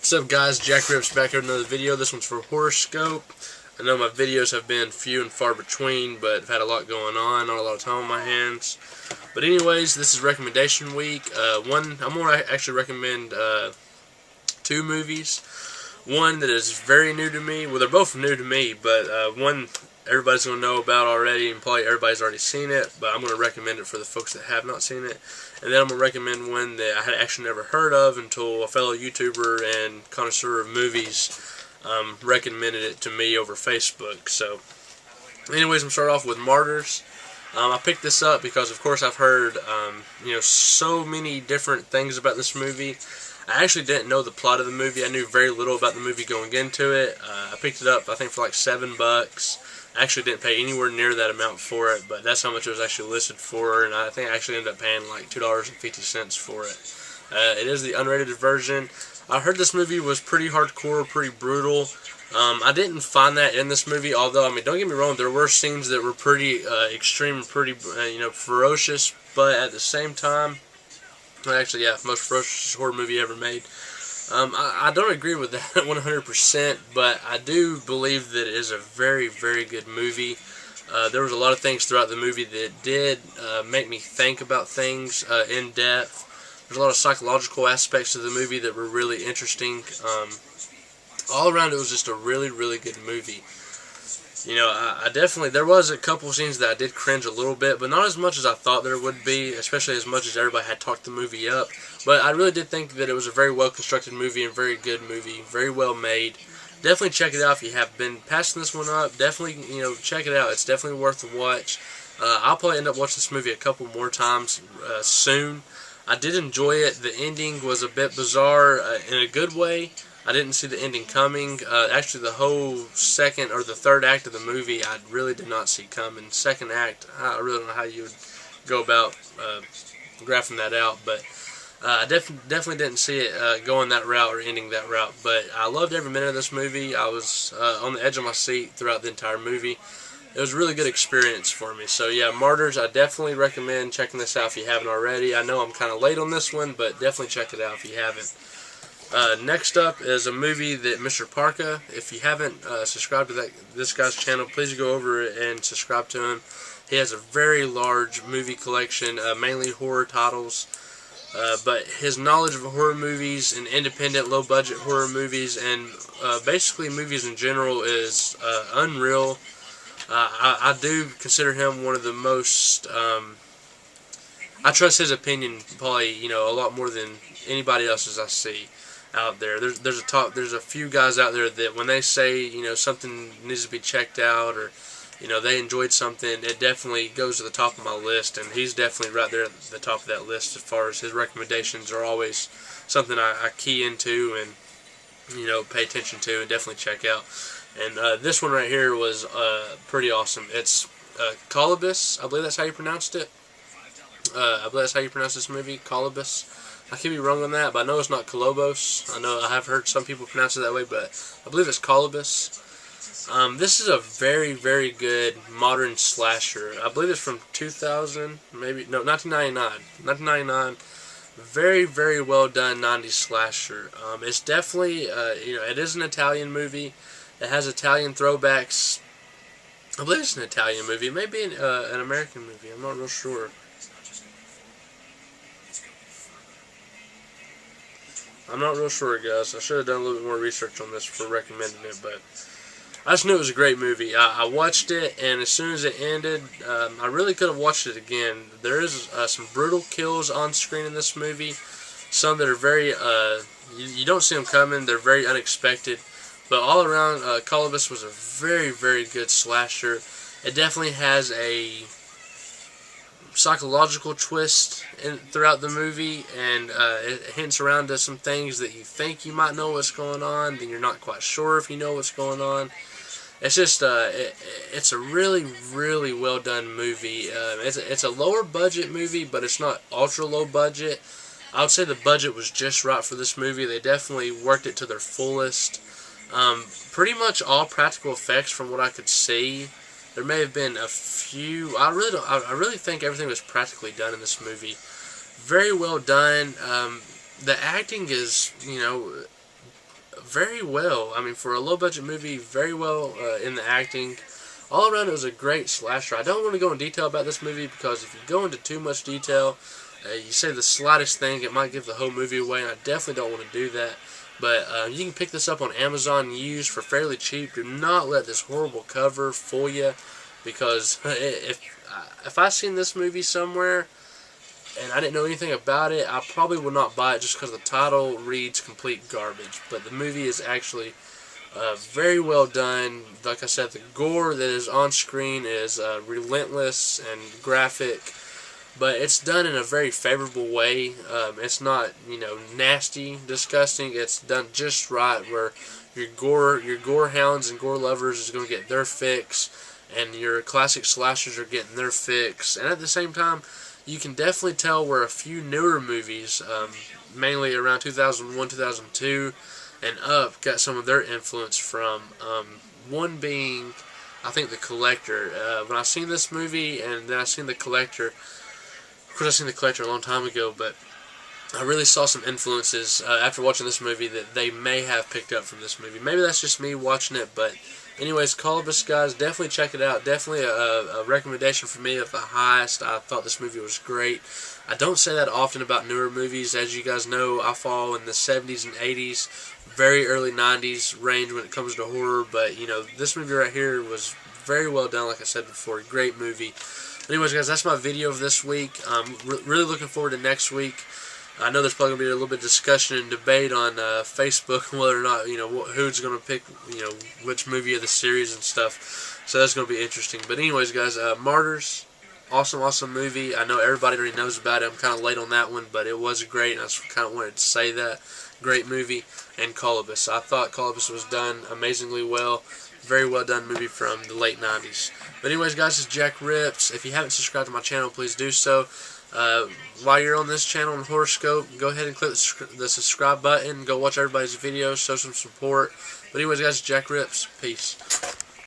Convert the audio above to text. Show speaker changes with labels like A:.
A: What's up, guys? jackrippzz back here with another video. This one's for Horoscope. I know my videos have been few and far between, but I've had a lot going on, not a lot of time on my hands. But anyways, this is recommendation week. I'm going to actually recommend two movies. One that is very new to me. Well, they're both new to me, but one everybody's going to know about already, and probably everybody's already seen it, but I'm going to recommend it for the folks that have not seen it. And then I'm going to recommend one that I had actually never heard of until a fellow YouTuber and connoisseur of movies recommended it to me over Facebook. So anyways, I'm going to start off with Martyrs. I picked this up because, of course, I've heard so many different things about this movie. I actually didn't know the plot of the movie. I knew very little about the movie going into it. I picked it up, I think, for like $7. I actually didn't pay anywhere near that amount for it, but that's how much it was actually listed for, and I think I actually ended up paying like $2.50 for it. It is the unrated version. I heard this movie was pretty hardcore, pretty brutal. I didn't find that in this movie, although, I mean, don't get me wrong, there were scenes that were pretty extreme, pretty, ferocious, but at the same time, actually, yeah, most ferocious horror movie ever made. I don't agree with that 100%, but I do believe that it is a very, very good movie. There was a lot of things throughout the movie that did make me think about things in depth. There's a lot of psychological aspects of the movie that were really interesting. All around, it was just a really, really good movie. I definitely, there was a couple scenes that I did cringe a little bit, but not as much as I thought there would be, especially as much as everybody had talked the movie up. But I really did think that it was a very well constructed movie and very good movie, very well made. Definitely check it out if you have been passing this one up. Definitely, check it out. It's definitely worth the watch. I'll probably end up watching this movie a couple more times soon. I did enjoy it. The ending was a bit bizarre in a good way. I didn't see the ending coming. Actually, the whole second or the third act of the movie, I really did not see coming. Second act, I really don't know how you would go about graphing that out, but I definitely didn't see it going that route or ending that route. But I loved every minute of this movie. I was on the edge of my seat throughout the entire movie. It was a really good experience for me. So yeah, Martyrs, I definitely recommend checking this out if you haven't already. I know I'm kind of late on this one, but definitely check it out if you haven't. Next up is a movie that Mr. Parka, if you haven't subscribed to this guy's channel, please go over and subscribe to him. He has a very large movie collection, mainly horror titles, but his knowledge of horror movies and independent low-budget horror movies and basically movies in general is unreal. I do consider him one of the most, I trust his opinion probably, a lot more than anybody else's I see out there. There's a few guys out there that when they say something needs to be checked out or they enjoyed something, it definitely goes to the top of my list, and he's definitely right there at the top of that list as far as his recommendations are always something I key into and pay attention to and definitely check out. And this one right here was pretty awesome. It's Colobus, I believe that's how you pronounced it. I believe that's how you pronounce this movie, Colobus. I could be wrong on that, but I know it's not Colobos. I know I have heard some people pronounce it that way, but I believe it's Colobus. This is a very, very good modern slasher. I believe it's from 2000, maybe, no, 1999. 1999. Very, very well done 90s slasher. It's definitely, it is an Italian movie. It has Italian throwbacks. I believe it's an Italian movie. It may be an American movie. I'm not real sure. I'm not real sure, guys. I should have done a little bit more research on this before recommending it, but I just knew it was a great movie. I watched it, and as soon as it ended, I really could have watched it again. There is some brutal kills on screen in this movie. Some that are very, you don't see them coming. They're very unexpected. But all around, Colobus was a very, very good slasher. It definitely has a psychological twist throughout the movie, and it hints around to some things that you think you might know what's going on, then you're not quite sure if you know what's going on. It's just it's a really, really well done movie. It's a lower budget movie, but it's not ultra low budget. I would say the budget was just right for this movie. They definitely worked it to their fullest. Pretty much all practical effects from what I could see. There may have been a few. I really think everything was practically done in this movie. Very well done. The acting is, very well. I mean, for a low-budget movie, very well in the acting. All around, it was a great slasher. I don't want to go in detail about this movie because if you go into too much detail, you say the slightest thing, it might give the whole movie away, and I definitely don't want to do that. But you can pick this up on Amazon used for fairly cheap. Do not let this horrible cover fool you, because if I seen this movie somewhere and I didn't know anything about it, I probably would not buy it just because the title reads complete garbage. But the movie is actually very well done. Like I said, the gore that is on screen is relentless and graphic, but it's done in a very favorable way. It's not, nasty, disgusting. It's done just right, where your gore hounds and gore lovers is going to get their fix, and your classic slashers are getting their fix. And at the same time, you can definitely tell where a few newer movies, mainly around 2001, 2002, and up, got some of their influence from. One being, I think, The Collector. When I seen this movie and then I seen The Collector, of course I seen The Collector a long time ago, but I really saw some influences after watching this movie that they may have picked up from this movie. Maybe that's just me watching it, but anyways, Columbus, guys, definitely check it out. Definitely a recommendation for me of the highest. I thought this movie was great. I don't say that often about newer movies. As you guys know, I fall in the 70s and 80s, very early 90s range when it comes to horror, but, this movie right here was very well done, like I said before. Great movie. Anyways, guys, that's my video of this week. I'm really looking forward to next week. I know there's probably going to be a little bit of discussion and debate on Facebook whether or not, who's going to pick, which movie of the series and stuff. So that's going to be interesting. But anyways, guys, Martyrs, awesome movie. I know everybody already knows about it. I'm kind of late on that one, but it was great, and I just kind of wanted to say that. Great movie. And Columbus. I thought Columbus was done amazingly well. Very well done movie from the late 90s. But anyways, guys, this is jackrippzz. If you haven't subscribed to my channel, please do so. While you're on this channel on Horoscope, go ahead and click the subscribe button. Go watch everybody's videos, show some support. But anyways, guys, jackrippzz. Peace.